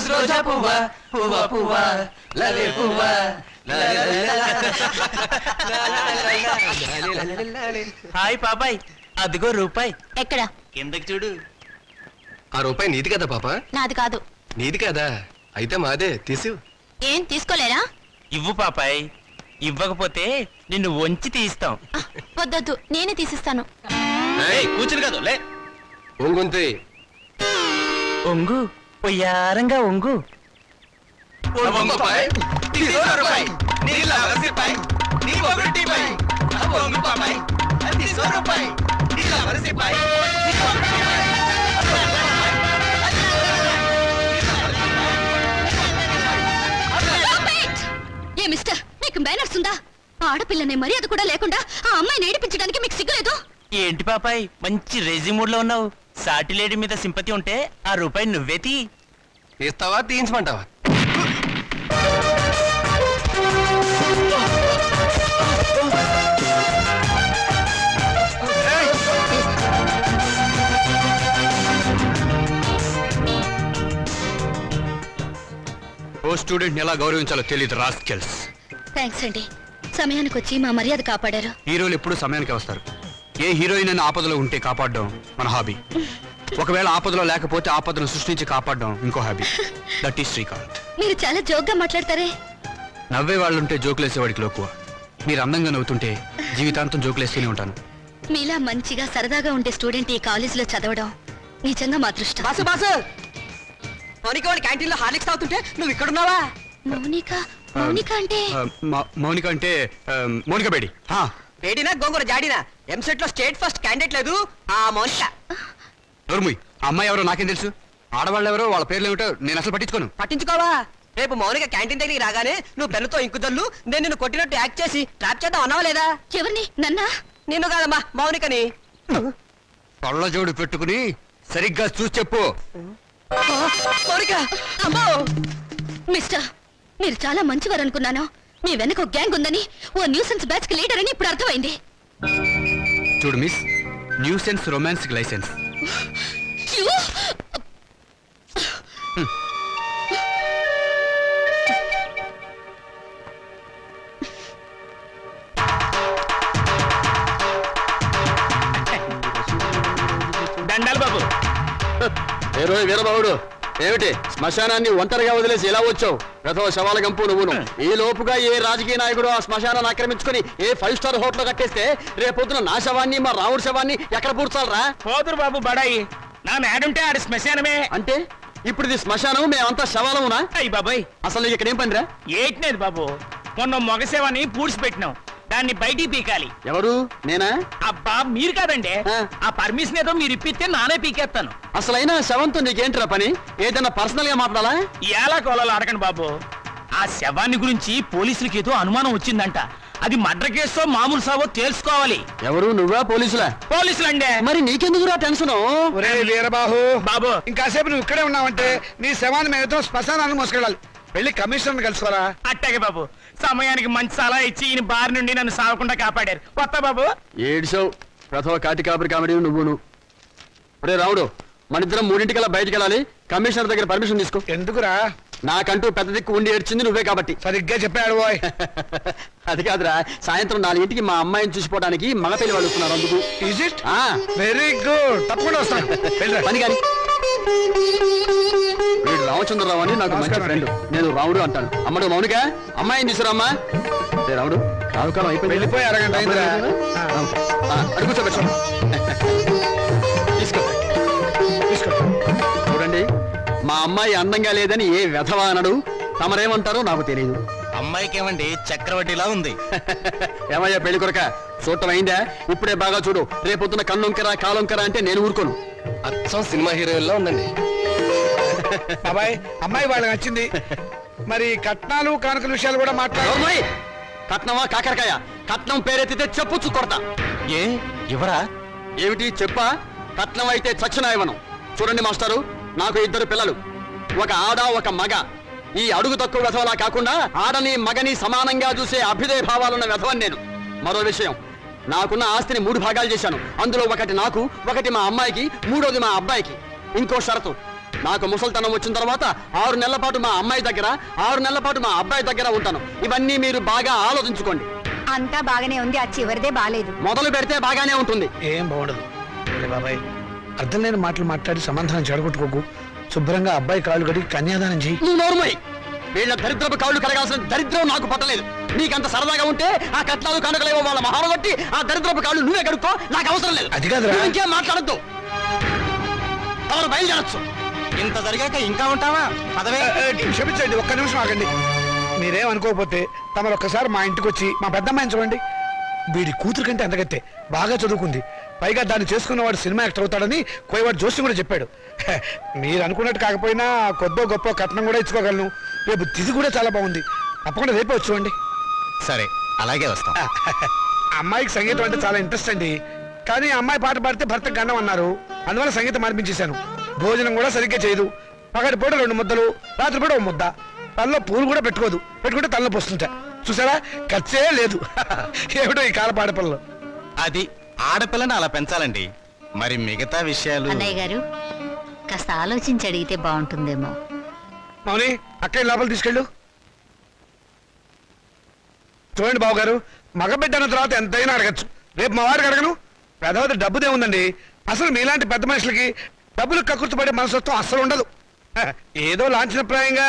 Rose రోజా పువ్వా పువ్వా పువ్వా లలే పువ్వా. హాయ్ పాపాయ్, అదిగో రూపాయి. ఎక్కడ? కిందకి చూడు. ఆ రూపాయి నీది కదా పాప? నాది కాదు. నీది కదా? అయితే మాదే, తీసు. ఏం తీసుకోలేరా? ఇవ్వు పాపాయ్, ఇవ్వకపోతే నిన్ను వంచి తీస్తాం. వద్దొద్దు, నేనే తీసిస్తాను. కూర్చుని కాదు లే. ఒంగుంతే. ఒంగు, పొయ్యారంగా ఒంగు. ఏ మిస్టర్, మీకు మేనర్స్ ఉందా? ఆడపిల్లనే మర్యాద కూడా లేకుండా ఆ అమ్మాయిని ఏడిపించడానికి మీకు సిగ్గులేదు? ఏంటి పాపాయ్, మంచి రెజిమూడ్ లో ఉన్నావు. సాటి లేడీ మీద సింపతి ఉంటే ఆ రూపాయి నువ్వే తీ. తీస్తావా తీయించమంటావా? ఓ స్టూడెంట్ ఎలా గౌరవించాలో తెలియదు రాస్కెల్స్. థ్యాంక్స్ అండి, సమయానికి వచ్చి మా మర్యాద కాపాడారు. హీరోలు ఎప్పుడు సమయానికి వస్తారు. ఏ హీరోయిన్ అయినా ఆపదలో ఉంటే కాపాడడం మన హాబీ. ఒకవేళ ఆపదలో లేకపోతే ఆపదను సృష్టించి కాపాడడం ఇంకో హాబీ. That is Srikanth. మీరు చాలా జోక్గా మాట్లాడతారే. నవ్వే వాళ్ళుంటే జోకులేసేవాడికి లోకువ. మీరు అందంగా నవ్వుతుంటే జీవితాంతం జోకులేస్తూనే ఉంటాను. మీలా మంచిగా సరదాగా ఉండే స్టూడెంట్ ఈ కాలేజీలో చదవడం నిజంగా మా అదృష్టం. బాసు బాసు, మౌనిక వాడి క్యాంటీన్ లో హార్లిక్స్ తాగుతుంటే నువ్వు ఇక్కడున్నావా? మౌనిక? మౌనిక అంటే? మౌనిక అంటే మౌనిక బేడి. వేడినా గోంగూర జాడినా ఎంసెట్ లో స్టేట్ ఫస్ట్ క్యాండిడేట్ లేదు ఆ మౌనిక. నోర్ముయ్, ఆ అమ్మాయి ఎవరో నాకేం తెలుసు? ఆడవాళ్ళు ఎవరో వాళ్ళ పేర్లు ఏమిటో నేను అసలు పట్టించుకోను. పట్టించుకోవా? రేపు మౌనిక క్యాంటీన్ దగ్గరికి రాగానే నువ్వు పెన్నుతో ఇంకుదల్లు నేను నిన్ను కొట్టినట్టు యాక్ట్ చేసి ట్రాప్ చేద్దాం అన్నావా లేదా? ఎవరిని? నన్నా? నిన్ను కాదమ్మా, మౌనికని. కళ్ళజోడు పెట్టుకుని సరిగ్గా చూసి చెప్పు. మౌనిక! అమ్మో! మిస్టర్, మీరు చాలా మంచివారు అనుకున్నాను. మీ వెనక ఒక గ్యాంగ్ ఉందని, ఓ న్యూసెన్స్ బ్యాచ్ కి లీడర్ అని ఇప్పుడు అర్థమైంది. చూడు మిస్, న్యూసెన్స్ రొమాన్స్ లైసెన్స్. దండాలు బాబు. వీరబాబుడు, ఏమిటి శ్మశానాన్ని ఒంటరిగా వదిలేసి ఎలా వచ్చావు? ప్రథమ శవాల గంపు నువ్వును. ఈ లోపుగా ఏ రాజకీయ నాయకుడు ఆ శ్మశానాన్ని ఆక్రమించుకుని ఏ 5 స్టార్ హోటల్ కట్టేస్తే రేపొద్దున నా శవాన్ని మా రావుడి శవాన్ని ఎక్కడ పూడ్చాలరా? పోదురు బాబు బడాయి, నా మేడుంటే ఆడి శ్మశానమే. అంటే ఇప్పుడు ఇది శ్మశానం, మేమంతా శవాలమునా? అయ్యి బాబాయ్, అసలు నీకు ఇక్కడ ఏం పనిరా? ఏట్లేదు బాబు, మొన్న మొగసేవని పూడ్చిపెట్టినాం, దాన్ని బయటికి పీకాలి. ఎవరు? నేనా? అబ్బా మీరు కాదండి, ఆ పర్మిషన్ ఏదో మీరు ఇప్పిస్తే నానే పీకేస్తాను. అసలైనా శవంతో నీకేంటిరా పని? ఏదైనా పర్సనల్ గా మాట్లాడాలా? ఎలా కోలాలో అడగండి బాబు. ఆ శవాన్ని గురించి పోలీసులకి ఏదో అనుమానం వచ్చిందంట. అది మర్డర్ కేసో మామూలు సావో తెలుసుకోవాలి. ఎవరు? నువ్వా పోలీసులా? పోలీసులండి. మరి నీకెందుకురా టెన్షన్? వీరబాహు బాబు, ఇంకాసేపు నువ్వు ఇక్కడే ఉన్నావంటే నీ శవాన్ని మేమతో శ్మశానాన్ని మోసుకెళ్ళాలి. వెళ్ళి కమిషనర్ కలుసుకోరా. అట్టాగే బాబు, సమయానికి మంచి సలహా ఇచ్చి ఈయన బారి నుండి నన్ను సాగకుండా కాపాడారు. కొత్త బాబు. ఏడ్చావు. ప్రథమ కాటి కాపరి కామెడీ నువ్వును. ఒరే రావుడు, మనిద్దరం 3ంటికల్లా బయటికి వెళ్ళాలి. కమిషనర్ దగ్గర పర్మిషన్ తీసుకో. ఎందుకురా? నాకంటూ పెద్ద దిక్కు ఉండి ఏడ్చింది నువ్వే కాబట్టి. సరిగ్గా చెప్పాడు బాయ్. అది కాదురా, సాయంత్రం 4ంటికి మా అమ్మాయిని చూసిపోవడానికి మగ పెళ్లి వాళ్ళు వస్తున్నారు. అందుకు. Is it? వెరీ గుడ్, తప్పకుండా వస్తాను. పని కానీ. వీడు రామచంద్రరావు అని నాకు మంచి ఫ్రెండ్. నేను రావుడు అంటాను. అమ్మడు మౌనిక, అమ్మాయిని తీసుకురామ్మా. రావుడు, రావుకాలం అయిపోయి వెళ్ళిపోయి అరగంట అయిందిరా. అడుగు కూర్చోబెట్టు. తీసుకో తీసుకో. చూడండి, మా అమ్మాయి అందంగా లేదని ఏ వెధవా అనడు. తమరేమంటారో నాకు తెలియదు. అమ్మాయికి ఏమండి చక్రవడ్డీలా ఉంది. ఏమయ్యా పెళ్లి కొరక, చూడటం అయిందా? ఇప్పుడే బాగా చూడు. రేపొద్దున కన్నొంకరా కాలొంకరా అంటే నేను ఊరుకోను. అచ్చం సినిమా హీరోయిన్లో ఉందండి. బాబాయ్, అమ్మాయి వాళ్ళకి నచ్చింది. మరి కట్నాలు కానుకల విషయాలు కూడా మాట్లాడు. కట్నమా కాకరకాయ? కట్నం పేరెత్తితే చెప్పొచ్చు కొడతా. ఏ ఎవరా? ఏమిటి చెప్పా? కట్నం అయితే చచ్చిన ఇవ్వను. చూడండి మాస్టారు, నాకు 2 పిల్లలు, ఒక ఆడ ఒక మగ. ఈ అడుగు తక్కువ వెధవలా కాకుండా ఆడని మగని సమానంగా చూసే అభ్యుదయ భావాలున్న వెధవని నేను. మరో విషయం, నాకున్న ఆస్తిని 3 భాగాలు చేశాను. అందులో ఒకటి నాకు, ఒకటి మా అమ్మాయికి, 3వది మా అబ్బాయికి. ఇంకో షరతు, నాకు ముసల్తనం వచ్చిన తర్వాత 6 నెలల పాటు మా అమ్మాయి దగ్గర 6 నెలల పాటు మా అబ్బాయి దగ్గర ఉంటాను. ఇవన్నీ మీరు బాగా ఆలోచించుకోండి. అంతా బాగానే ఉంది, ఆ చివరిదే బాలేదు. మొదలు పెడితే బాగానే ఉంటుంది. ఏం బాగుండదు. బాబాయ్ అర్థం లేని మాటలు మాట్లాడి సమాధానం చెడగొట్టుకోకు. శుభ్రంగా అబ్బాయి కాళ్ళు కడిగి కన్యాదానం చేయి. నువ్వు నోరుమోయ్. వీళ్ళ దరిద్రపు కాళ్ళు కడగాల్సిన దరిద్రం నాకు పట్టలేదు. నీకంత సరదాగా ఉంటే ఆ కట్నాలు కానుకలేవో వాళ్ళ మహాలు కొట్టి ఆ దరిద్రపు కాళ్ళు నువ్వే కడుక్కో, నాకు అవసరం లేదు. అది కాదురా. నువ్వు ఇంకేం మాట్లాడద్దు. ఎవరు బయలుదేరచ్చు. ఇంత జరిగాక ఇంకా ఉంటావా? పదవే. క్షమించండి, ఒక్క నిమిషం ఆగండి. మీరేం అనుకోకపోతే తమరు ఒక్కసారి మా ఇంటికి వచ్చి మా పెద్దమ్మాయిని చూడండి. వీడి కూతురు కంటే అంతగత్తే, బాగా చదువుకుంది. పైగా దాన్ని చేసుకున్నవాడు సినిమా యాక్టర్ అవుతాడని కోయవాడు జోషి కూడా చెప్పాడు. మీరు అనుకున్నట్టు కాకపోయినా కొద్దో గొప్ప కట్నం కూడా ఇచ్చుకోగలను. రేపు తిథి కూడా చాలా బాగుంది. తప్పకుండా రేపే వచ్చి చూడండి. సరే, అలాగే వస్తాం. అమ్మాయికి సంగీతం అంటే చాలా ఇంట్రెస్ట్ అండి. కానీ అమ్మాయి పాట పాడితే భర్తకు గండం అన్నారు. అందువల్ల సంగీతం మార్పించేశాను. భోజనం కూడా సరిగ్గా చేయదు. పగటి పూట 2 ముద్దలు, రాత్రి పూట 1 ముద్ద. తనలో పూలు కూడా పెట్టుకుంటే తనలో పోస్తుంటా. చూసారా, ఖర్చే లేదు. ఏమిటో ఈ కాల పాడపిల్లలు. అది ఆడపిల్లని అలా పెంచాలండి. మరి మిగతా విషయాలు అన్నయ్య గారు కాస్త ఆలోచించి అడిగితే బాగుంటుందేమో. మౌని, అక్కయ్య లోపల తీసుకెళ్ళు. చూడండి బాబు గారు, మగబిడ్డ అన్న తర్వాత ఎంతైనా అడగచ్చు. రేపు మా వారికి అడగను. పెద్దవారి డబ్బుదే ఉందండి. అసలు మీలాంటి పెద్ద మనుషులకి డబ్బులు కక్కుర్తిపడే మనసత్వం అస్సలు ఉండదు. ఏదో లాంఛనప్రాయంగా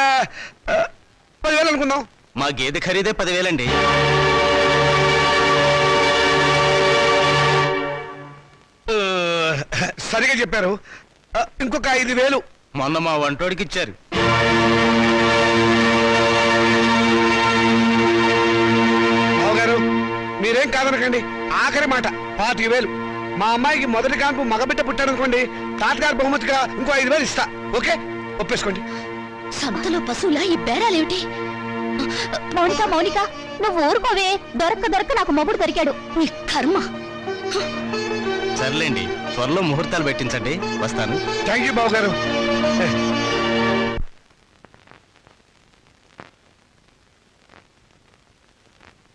10,000 అనుకుందాం. మా గేదె ఖరీదే 10,000 అండి. సరిగా చెప్పారు. ఇంకొక 5,000. మొన్న మా వంటోడికి ఇచ్చారు. బావగారు, మీరేం కాదనకండి. ఆఖరి మాట 25,000. మా అమ్మాయికి మొదటి కాన్పు మగబిడ్డ పుట్టారనుకోండి, తాతగారు బహుమతిగా ఇంకో 5,000 ఇస్తా. ఓకే, ఒప్పేసుకోండి. సంతలో పశువులా ఈ బేరాలేమిటి? మౌనిక నువ్వు ఊరుకోవే. దొరక్క నాకు మొగుడు దొరికాడు. నీ కర్మ. సర్లేండి, త్వరలో ముహూర్తాలు పెట్టించండి. వస్తాను. థ్యాంక్ యూ బావగారు.